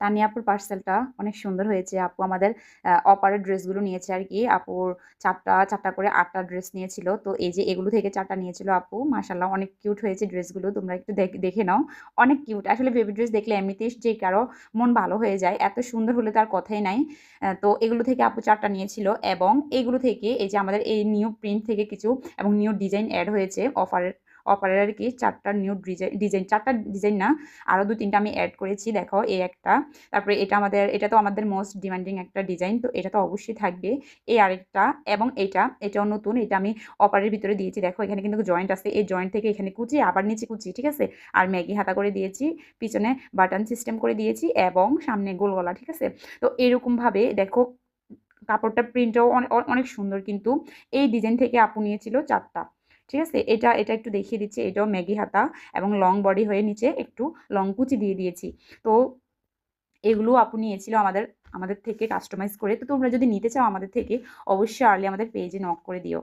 তানিয়া আপুর পার্সেলটা অনেক সুন্দর হয়েছে। আপু আমাদের অপারের ড্রেসগুলো নিয়েছে আর কি। আপুর 4টা করে 8টা ড্রেস নিয়েছিল। তো এই যে এগুলো থেকে 4টা নিয়েছিল আপু। মাশাআল্লাহ অনেক কিউট হয়েছে ড্রেসগুলো। তোমরা একটু দেখে নাও। অনেক কিউট। আসলে বেবি ড্রেস দেখলে এমনিতেই যে কারো মন ভালো হয়ে যায়। এত সুন্দর হলে তার কথাই নাই। তো এগুলো থেকে আপু 4টা নিয়েছিল এবং এগুলো থেকে এই যে আমাদের এই নিউ প্রিন্ট থেকে কিছু এবং নিউ ডিজাইন এড হয়েছে অফারের আর কি। 4টা নিউ ডিজাইন 4টা ডিজাইন না, আরও 2-3টা আমি অ্যাড করেছি। দেখো এই একটা, তারপরে এটা তো আমাদের মোস্ট ডিমান্ডিং একটা ডিজাইন, তো এটা তো অবশ্যই থাকবে। এই আরেকটা এবং এটাও নতুন, এটা আমি অপারের ভিতরে দিয়েছি। দেখো এখানে কিন্তু জয়েন্ট আছে, এই জয়েন্ট থেকে এখানে কুচি আবার নিচে কুচি, ঠিক আছে। আর ম্যাগি হাতা করে দিয়েছি, পিছনে বাটন সিস্টেম করে দিয়েছি এবং সামনে গোল গলা, ঠিক আছে। তো এরকমভাবে দেখো কাপড়টা প্রিন্টটাও অনেক সুন্দর। কিন্তু এই ডিজাইন থেকে আপু নিয়েছিল 4টা, ঠিক আছে। এটা একটু দেখিয়ে দিচ্ছি। এটাও ম্যাগি হাতা এবং লং বডি হয়ে নিচে একটু লং কুচি দিয়ে দিয়েছি। তো এগুলো আপু নিয়েছিল আমাদের থেকে কাস্টমাইজ করে। তো তোমরা যদি নিতে চাও আমাদের থেকে, অবশ্যই আর্লি আমাদের পেজে নক করে দিও।